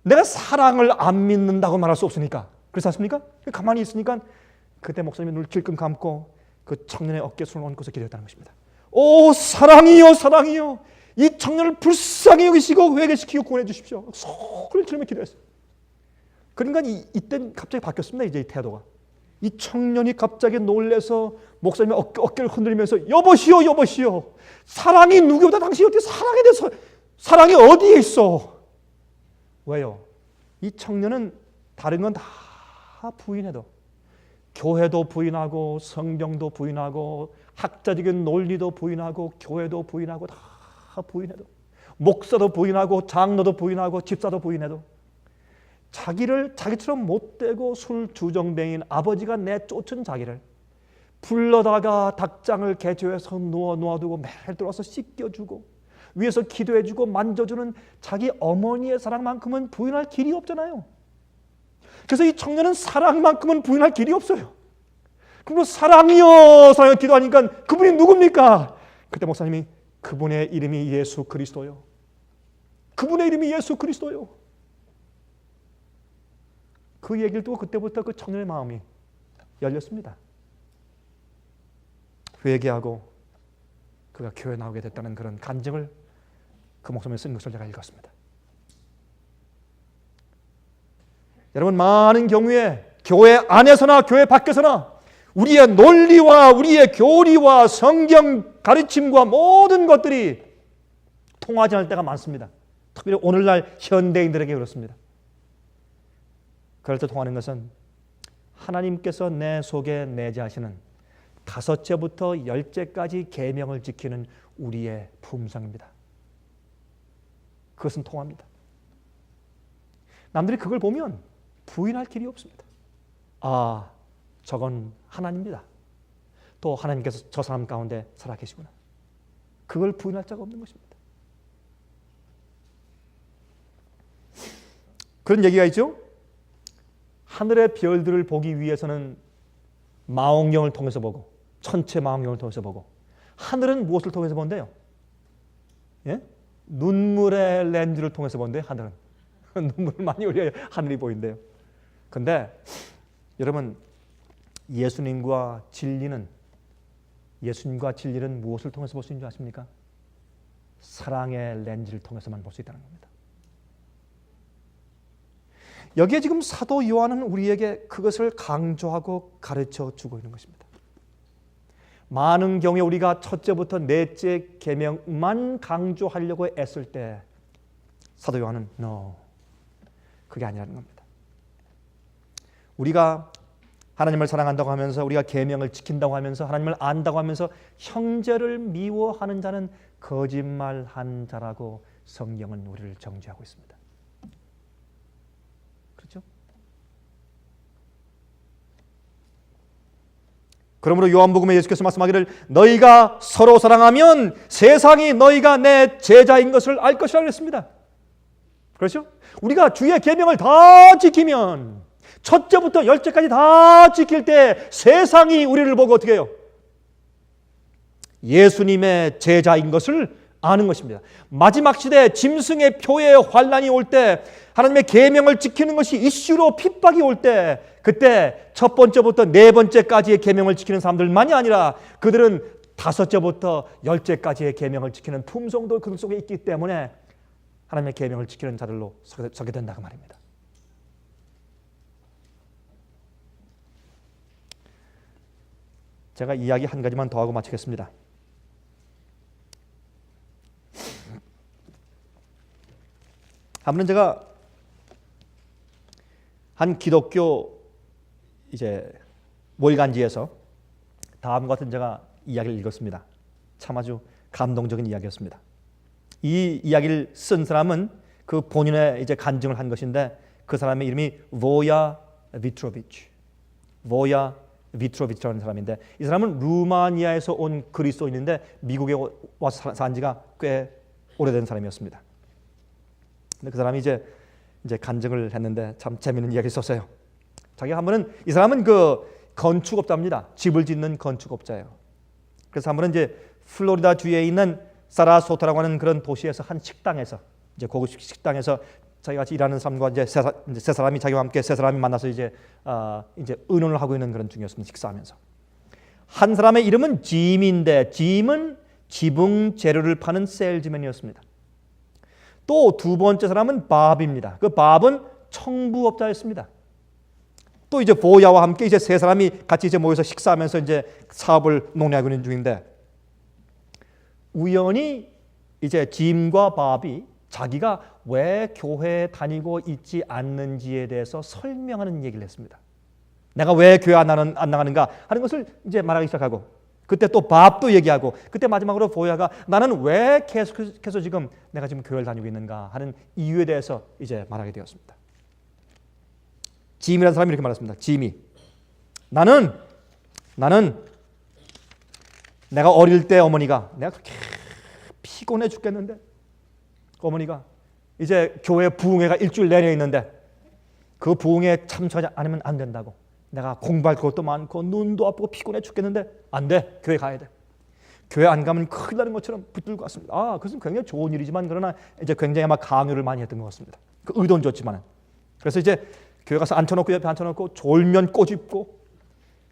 A: 내가 사랑을 안 믿는다고 말할 수 없으니까. 그렇지 않습니까? 가만히 있으니까 그때 목사님이 눈을 질끈 감고 그 청년의 어깨에 손을 얹고서 기도했다는 것입니다. 오 사랑이요 사랑이요, 이 청년을 불쌍히 여기시고 회개시키고 구원해 주십시오. 소리를 지르며 기도했어요. 그러니까 이때 갑자기 바뀌었습니다. 이제 이 태도가. 이 청년이 갑자기 놀래서 목사님의 어깨를 흔들면서 여보시오 여보시오, 사랑이 누구보다 당신이 어떻게 사랑에 대해서 사랑이 어디에 있어? 왜요? 이 청년은 다른 건 다 부인해도 교회도 부인하고 성경도 부인하고 학자적인 논리도 부인하고 교회도 부인하고 다 부인해도 목사도 부인하고 장로도 부인하고 집사도 부인해도 자기를 자기처럼 못되고 술 주정뱅인 아버지가 내쫓은 자기를 불러다가 닭장을 개조해서 놓아두고 매일 들어와서 씻겨주고 위에서 기도해주고 만져주는 자기 어머니의 사랑만큼은 부인할 길이 없잖아요. 그래서 이 청년은 사랑만큼은 부인할 길이 없어요. 그럼 사랑이요 사랑이요 기도하니까 그분이 누굽니까? 그때 목사님이 그분의 이름이 예수 그리스도요. 그분의 이름이 예수 그리스도요. 그 얘기를 듣고 그때부터 그 청년의 마음이 열렸습니다. 회개하고 그가 교회에 나오게 됐다는 그런 간증을 그 목사님이 쓴 것을 제가 읽었습니다. 여러분, 많은 경우에 교회 안에서나 교회 밖에서나 우리의 논리와 우리의 교리와 성경 가르침과 모든 것들이 통하지 않을 때가 많습니다. 특별히 오늘날 현대인들에게 그렇습니다. 그럴 때 통하는 것은 하나님께서 내 속에 내재하시는 5제부터 10제까지 계명을 지키는 우리의 품성입니다. 그것은 통합니다. 남들이 그걸 보면 부인할 길이 없습니다. 아, 저건 하나님입니다. 또 하나님께서 저 사람 가운데 살아계시구나. 그걸 부인할 자가 없는 것입니다. 그런 얘기가 있죠. 하늘의 별들을 보기 위해서는 망원경을 통해서 보고 천체 망원경을 통해서 보고 하늘은 무엇을 통해서 본대요? 예? 눈물의 렌즈를 통해서 본대요. 하늘은. 눈물을 많이 흘려야 하늘이 보인대요. 근데 여러분, 예수님과 진리는 무엇을 통해서 볼 수 있는 줄 아십니까? 사랑의 렌즈를 통해서만 볼 수 있다는 겁니다. 여기에 지금 사도 요한은 우리에게 그것을 강조하고 가르쳐 주고 있는 것입니다. 많은 경우에 우리가 첫째부터 넷째 계명만 강조하려고 애쓸 때 사도 요한은 그게 아니라는 겁니다. 우리가 하나님을 사랑한다고 하면서, 우리가 계명을 지킨다고 하면서, 하나님을 안다고 하면서 형제를 미워하는 자는 거짓말한 자라고 성경은 우리를 정죄하고 있습니다. 그렇죠? 그러므로 요한복음에 예수께서 말씀하기를 너희가 서로 사랑하면 세상이 너희가 내 제자인 것을 알 것이라고 했습니다. 그렇죠? 우리가 주의 계명을 다 지키면, 첫째부터 열째까지 다 지킬 때 세상이 우리를 보고 어떻게 해요? 예수님의 제자인 것을 아는 것입니다. 마지막 시대 짐승의 표의 환란이 올 때, 하나님의 계명을 지키는 것이 이슈로 핍박이 올 때, 그때 첫 번째부터 네 번째까지의 계명을 지키는 사람들만이 아니라 그들은 다섯째부터 열째까지의 계명을 지키는 품성도 그들 속에 있기 때문에 하나님의 계명을 지키는 자들로 서게 된다고 말입니다. 제가 이야기 한 가지만 더 하고 마치겠습니다. 한 번은 제가 한 기독교 월간지에서 다음과 같은 제가 이야기를 읽었습니다. 참 아주 감동적인 이야기였습니다. 이 이야기를 쓴 사람은 그 본인의 간증을 한 것인데, 그 사람의 이름이 보야 비트로비치라는 사람인데, 이 사람은 루마니아에서 온 그리스도인인데 미국에 와서 산 지가 꽤 오래된 사람이었습니다. 근데 그 사람이 이제 간증을 했는데 참 재미있는 이야기를 썼어요. 자기가 한 번은, 이 사람은 그 건축업자입니다. 집을 짓는 건축업자예요. 그래서 한 번은 플로리다 주에 있는 사라소타라고 하는 그런 도시에서 한 식당에서, 고급 식당에서 자기가 같이 일하는 사람과 세 사람이, 자기와 함께 세 사람이 만나서 의논을 하고 있는 그런 중이었습니다. 식사하면서 한 사람의 이름은 짐인데, 짐은 지붕 재료를 파는 세일즈맨이었습니다. 또 두 번째 사람은 밥입니다. 그 밥은 청부업자였습니다. 또 보야와 함께 세 사람이 같이 모여서 식사하면서 사업을 논의하고 있는 중인데, 우연히 짐과 밥이 자기가 왜 교회에 다니고 있지 않는지에 대해서 설명하는 얘기를 했습니다. 내가 왜 교회 안 나가는가 하는 것을 말하기 시작하고, 그때 또 밥도 얘기하고, 그때 마지막으로 보야가 나는 왜 계속해서 지금 내가 지금 교회를 다니고 있는가 하는 이유에 대해서 말하게 되었습니다. 짐이라는 사람이 이렇게 말했습니다. 짐이, 나는 내가 어릴 때 어머니가, 내가 그렇게 피곤해 죽겠는데 어머니가 교회 부흥회가 일주일 내내 있는데 그 부흥회에 참석하지 않으면 안 된다고, 내가 공부할 것도 많고 눈도 아프고 피곤해 죽겠는데 안 돼, 교회 가야 돼. 교회 안 가면 큰일 나는 것처럼 붙들고 왔습니다. 그것은 굉장히 좋은 일이지만, 그러나 굉장히 아마 강요를 많이 했던 것 같습니다. 그 의도는 좋지만. 그래서 교회 가서 앉혀놓고, 옆에 앉혀놓고 졸면 꼬집고,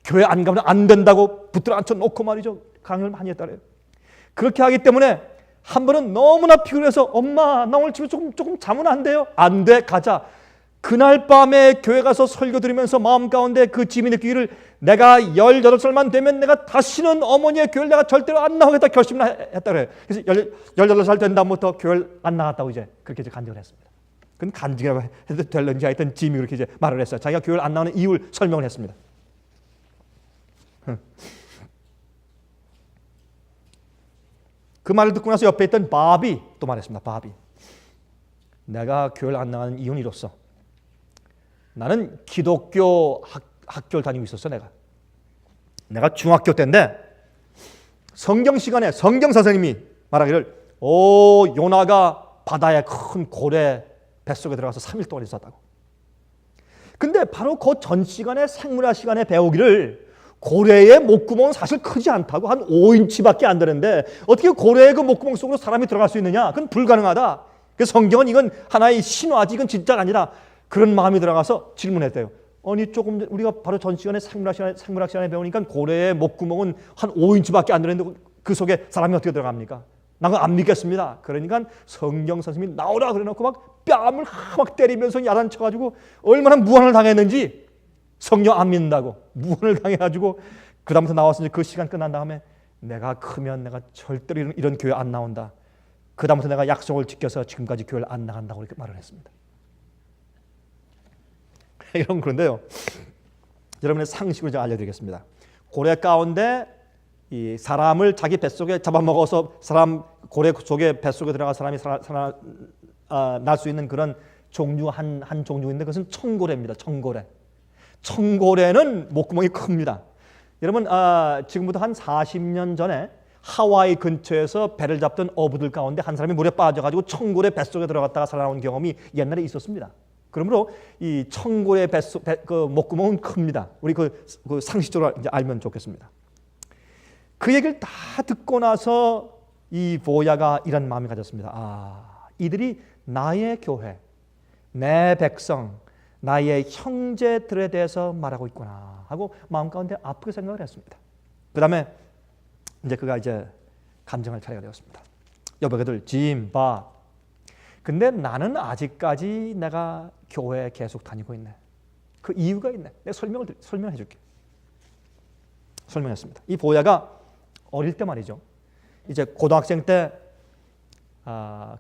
A: 교회 안 가면 안 된다고 붙들어 앉혀놓고 말이죠. 강요를 많이 했다래요. 그렇게 하기 때문에 한 번은 너무나 피곤해서, 엄마 나 오늘 집에 조금 자면 안 돼요? 안 돼, 가자. 그날 밤에 교회 가서 설교 들으면서 마음 가운데 그 짐이 느끼기를, 내가 18살만 되면 내가 다시는 어머니의 교회를 내가 절대로 안 나오겠다 결심을 했다 그래요. 그래서 18살 된 다음부터 교회를 안 나갔다고 그렇게 간증을 했습니다. 그건 간증이라고 해도 될런지 하여튼 짐이 그렇게 말을 했어요. 자기가 교회를 안 나오는 이유를 설명을 했습니다. 그 말을 듣고 나서 옆에 있던 밥이 또 말했습니다. 밥이, 내가 교회를 안 나가는 이유는 이로써, 나는 기독교 학교를 다니고 있었어. 내가 중학교 때인데 성경 시간에 성경 선생님이 말하기를, 요나가 바다의 큰 고래 뱃속에 들어가서 3일 동안 있었다고. 근데 바로 그 전 시간에 생물학 시간에 배우기를, 고래의 목구멍은 사실 크지 않다고 한 5인치밖에 안 되는데 어떻게 고래의 그 목구멍 속으로 사람이 들어갈 수 있느냐? 그건 불가능하다. 그래서 성경은 이건 하나의 신화지 이건 진짜가 아니라 그런 마음이 들어가서 질문했대요. 아니 조금 우리가 바로 전 시간에 생물학 시간에 배우니까 고래의 목구멍은 한 5인치밖에 안 되는데 그 속에 사람이 어떻게 들어갑니까? 나는 안 믿겠습니다. 그러니까 성경 선생님이 나오라 그래놓고 막 뺨을 막 때리면서 야단쳐가지고 얼마나 무한을 당했는지 성경 안 믿는다고 무한을 당해가지고 그 다음부터 나와서 이제 그 시간 끝난 다음에 내가 크면 내가 절대로 이런 교회 안 나온다. 그 다음부터 내가 약속을 지켜서 지금까지 교회를 안 나간다고 이렇게 말을 했습니다. 이런 그런데요. 여러분의 상식으로 제가 알려드리겠습니다. 고래 가운데 이 사람을 자기 뱃속에 잡아먹어서 사람 고래 속에 뱃속에 들어가 사람이 날 수 있는 그런 종류 한 종류인데 그것은 청고래입니다. 청고래는 목구멍이 큽니다. 여러분 지금부터 한 40년 전에 하와이 근처에서 배를 잡던 어부들 가운데 한 사람이 물에 빠져가지고 청고래 뱃속에 들어갔다가 살아나온 경험이 옛날에 있었습니다. 그러므로 이 청고래 그 목구멍은 큽니다. 우리 그 상식적으로 이제 알면 좋겠습니다. 그 얘기를 다 듣고 나서 이 보야가 이런 마음을 가졌습니다. 이들이 나의 교회, 내 백성, 나의 형제들에 대해서 말하고 있구나 하고 마음 가운데 아프게 생각을 했습니다. 그 다음에 이제 그가 이제 감정할 차례가 되었습니다. 여보게들 짐 봐. 근데 나는 아직까지 내가 교회에 계속 다니고 있네. 그 이유가 있네. 내가 설명해 줄게. 설명했습니다. 이 보야가 어릴 때 말이죠. 이제 고등학생 때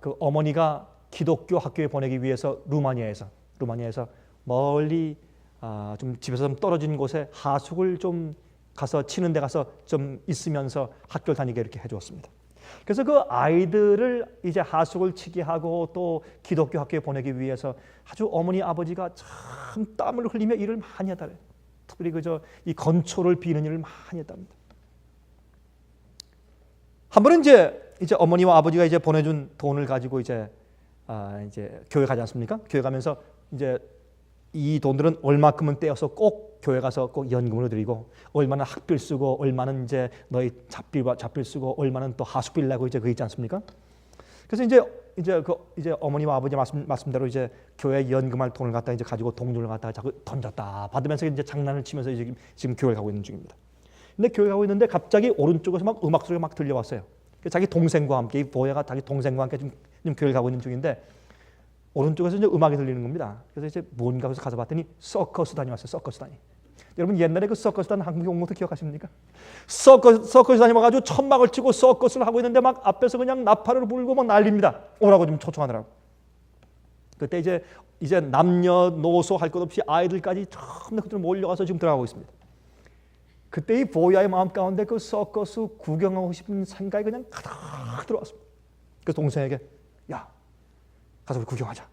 A: 그 어머니가 기독교 학교에 보내기 위해서 루마니아에서 멀리 좀 집에서 좀 떨어진 곳에 하숙을 좀 가서 치는 데 가서 좀 있으면서 학교를 다니게 이렇게 해주었습니다. 그래서 그 아이들을 이제 하숙을 치게 하고 또 기독교 학교에 보내기 위해서 아주 어머니 아버지가 참 땀을 흘리며 일을 많이 했다. 특별히 이 건초를 비는 일을 많이 했답니다. 한 번은 이제 어머니와 아버지가 이제 보내준 돈을 가지고 이제 교회 가지 않습니까? 교회 가면서 이제 이 돈들은 얼마큼은 떼어서 꼭 교회 가서 꼭 연금으로 드리고 얼마는 학비를 쓰고 얼마는 이제 너희 잡비를 쓰고 얼마는 또 하숙비를 내고 이제 그 있지 않습니까? 그래서 이제 어머니와 아버지 말씀대로 이제 교회 연금할 돈을 갖다 이제 가지고 동전을 갖다가 자꾸 던졌다 받으면서 이제 장난을 치면서 지금 교회를 가고 있는 중입니다. 근데 교회 가고 있는데 갑자기 오른쪽에서 막 음악 소리가 막 들려왔어요. 자기 동생과 함께 이 보야가 자기 동생과 함께 지금 교회를 가고 있는 중인데 오른쪽에서 이제 음악이 들리는 겁니다. 그래서 이제 뭔가 해서 가서 봤더니 서커스 단이 왔어요. 서커스 단이. 여러분 옛날에 그 서커스 단 한국에 온 것도 기억하십니까? 서커스 단이 와가지고 천막을 치고 서커스를 하고 있는데 막 앞에서 그냥 나팔을 불고 막 난립니다. 오라고 좀 초청하더라고. 그때 이제 남녀노소 할 것 없이 아이들까지 전부 그들 몰려가서 지금 들어가고 있습니다. 그때 이 보야의 마음 가운데 그 서커스 구경하고 싶은 생각이 그냥 가득 들어왔습니다. 그래서 동생에게 야 가서 우리 구경하자.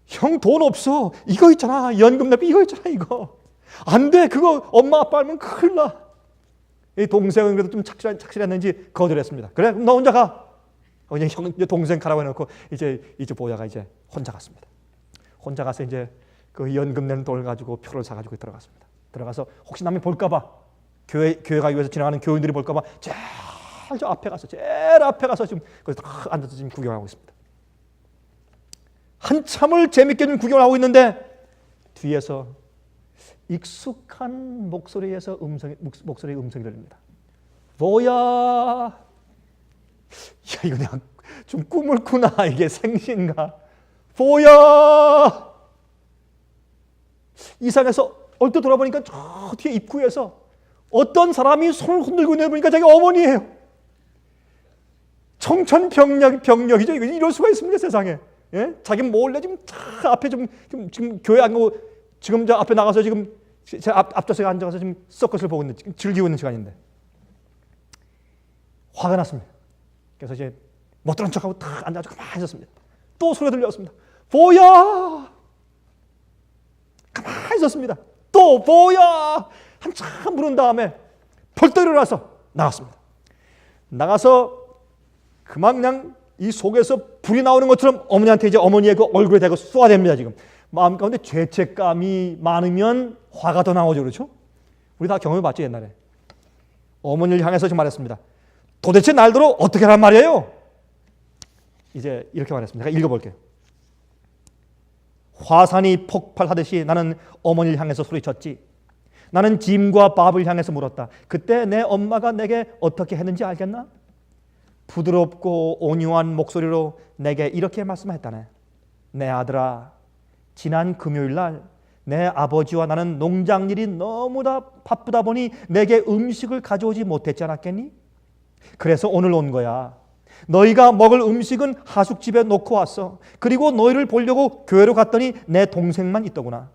A: 형 돈 없어. 이거 있잖아. 연금 납부 이거 있잖아. 이거. 안 돼. 그거 엄마 아빠 알면 큰일 나. 이 동생은 그래도 좀 착실했는지 거절했습니다. 그래 그럼 너 혼자 가. 그냥 형 동생 가라고 해놓고 이제 보야가 이제 혼자 갔습니다. 혼자 가서 이제 그 연금 내는 돈을 가지고 표를 사가지고 들어갔습니다. 들어가서 혹시 남이 볼까봐 교회 가기 위해서 지나가는 교인들이 볼까봐 제일 앞에 가서 지금 거기서 앉아서 지금 구경하고 있습니다. 한참을 재밌게 좀 구경을 하고 있는데 뒤에서 익숙한 목소리의 음성이 들립니다. 뭐야? 야 이거 내가 좀 꿈을 꾸나 이게 생시인가? 뭐야? 이상해서 얼핏 돌아보니까 저 뒤에 입구에서 어떤 사람이 손을 흔들고 있는 걸 보니까 자기 어머니예요. 청천벽력이죠. 이럴 수가 있습니까 세상에? 예? 자기 몰래 지금 앞에 지금 교회 안 가고 지금 저 앞에 나가서 지금 제 앞좌석에 앉아서 지금 서커스를 보고 있는 지금 즐기고 있는 시간인데 화가 났습니다. 그래서 이제 못 들은 척하고 탁 앉아서 가만히 있었습니다. 또 소리가 들렸습니다. 보야! 가만히 있었습니다. 또 보야! 한참 부른 다음에 벌떡 일어나서 나갔습니다. 나가서 그냥 이 속에서 불이 나오는 것처럼 어머니한테 이제 어머니의 그 얼굴에 대고 쏘아댑니다. 지금 마음 가운데 죄책감이 많으면 화가 더 나오죠, 그렇죠? 우리 다 경험해봤죠, 옛날에. 어머니를 향해서 지금 말했습니다. 도대체 날더러 어떻게 하란 말이에요? 이제 이렇게 말했습니다. 제가 읽어볼게요. 화산이 폭발하듯이 나는 어머니를 향해서 소리쳤지. 나는 짐과 밥을 향해서 물었다. 그때 내 엄마가 내게 어떻게 했는지 알겠나? 부드럽고 온유한 목소리로 내게 이렇게 말씀했다네. 내 아들아, 지난 금요일 날 내 아버지와 나는 농장 일이 너무나 바쁘다 보니 내게 음식을 가져오지 못했지 않았겠니? 그래서 오늘 온 거야. 너희가 먹을 음식은 하숙집에 놓고 왔어. 그리고 너희를 보려고 교회로 갔더니 내 동생만 있더구나.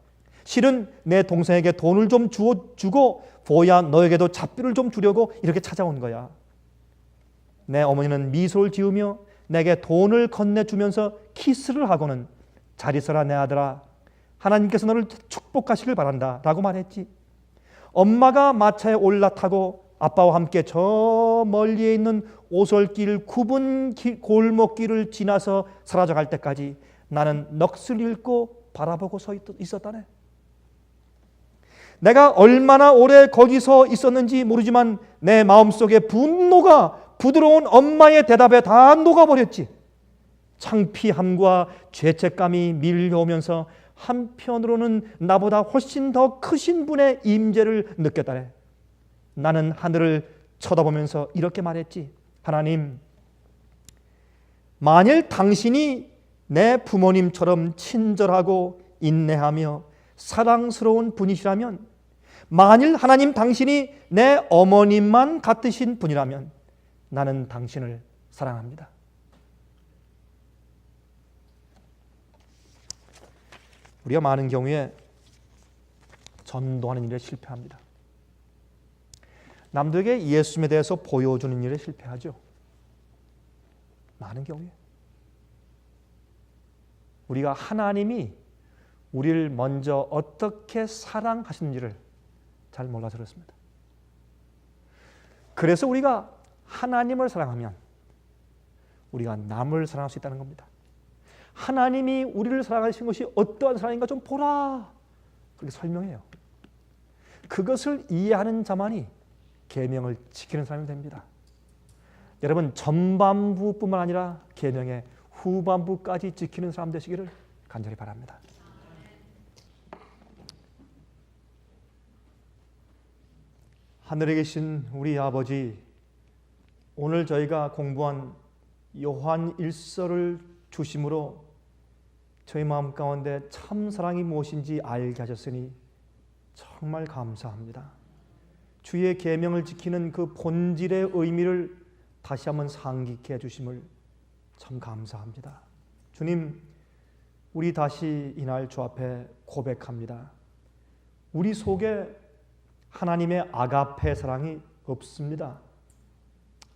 A: 실은 내 동생에게 돈을 좀 주고 보야 너에게도 잡비를 좀 주려고 이렇게 찾아온 거야. 내 어머니는 미소를 지으며 내게 돈을 건네주면서 키스를 하고는 잘 있어라 내 아들아. 하나님께서 너를 축복하시길 바란다 라고 말했지. 엄마가 마차에 올라타고 아빠와 함께 저 멀리에 있는 오솔길 굽은 골목길을 지나서 사라져갈 때까지 나는 넋을 잃고 바라보고 서 있었다네. 내가 얼마나 오래 거기서 있었는지 모르지만 내 마음속에 분노가 부드러운 엄마의 대답에 다 녹아버렸지. 창피함과 죄책감이 밀려오면서 한편으로는 나보다 훨씬 더 크신 분의 임재를 느꼈다네. 나는 하늘을 쳐다보면서 이렇게 말했지. 하나님, 만일 당신이 내 부모님처럼 친절하고 인내하며 사랑스러운 분이시라면, 만일 하나님 당신이 내 어머님만 같으신 분이라면 나는 당신을 사랑합니다. 우리가 많은 경우에 전도하는 일에 실패합니다. 남들에게 예수님에 대해서 보여주는 일에 실패하죠. 많은 경우에 우리가 하나님이 우리를 먼저 어떻게 사랑하시는지를 잘 몰라서 그렇습니다. 그래서 우리가 하나님을 사랑하면 우리가 남을 사랑할 수 있다는 겁니다. 하나님이 우리를 사랑하신 것이 어떠한 사랑인가 좀 보라, 그렇게 설명해요. 그것을 이해하는 자만이 계명을 지키는 사람이 됩니다. 여러분, 전반부뿐만 아니라 계명의 후반부까지 지키는 사람 되시기를 간절히 바랍니다. 하늘에 계신 우리 아버지, 오늘 저희가 공부한 요한 1서를 주심으로 저희 마음 가운데 참 사랑이 무엇인지 알게 하셨으니 정말 감사합니다. 주의 계명을 지키는 그 본질의 의미를 다시 한번 상기케 해주심을 참 감사합니다. 주님, 우리 다시 이날 주 앞에 고백합니다. 우리 속에 하나님의 아가페 사랑이 없습니다.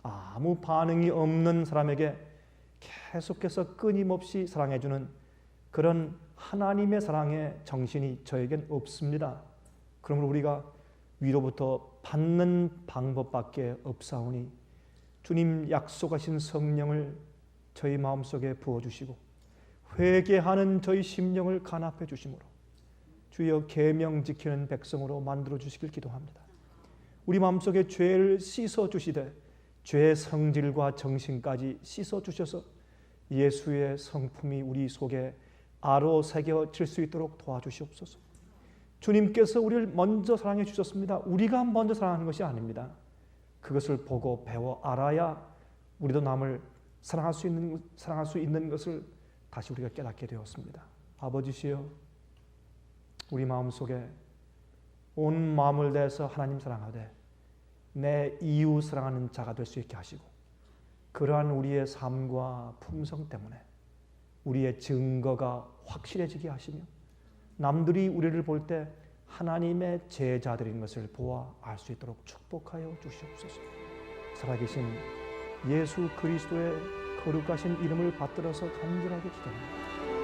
A: 아무 반응이 없는 사람에게 계속해서 끊임없이 사랑해주는 그런 하나님의 사랑의 정신이 저에겐 없습니다. 그러므로 우리가 위로부터 받는 방법밖에 없사오니 주님 약속하신 성령을 저희 마음속에 부어주시고 회개하는 저희 심령을 간합해 주심으로 주여 계명 지키는 백성으로 만들어 주시길 기도합니다. 우리 마음속에 죄를 씻어 주시되 죄의 성질과 정신까지 씻어 주셔서 예수의 성품이 우리 속에 아로 새겨질 수 있도록 도와주시옵소서. 주님께서 우리를 먼저 사랑해 주셨습니다. 우리가 먼저 사랑하는 것이 아닙니다. 그것을 보고 배워 알아야 우리도 남을 사랑할 수 있는 것을 다시 우리가 깨닫게 되었습니다. 아버지시여, 우리 마음속에 온 마음을 다해서 하나님 사랑하되 내 이웃 사랑하는 자가 될 수 있게 하시고, 그러한 우리의 삶과 품성 때문에 우리의 증거가 확실해지게 하시며 남들이 우리를 볼 때 하나님의 제자들인 것을 보아 알 수 있도록 축복하여 주시옵소서. 살아계신 예수 그리스도의 거룩하신 이름을 받들어서 간절하게 기도합니다.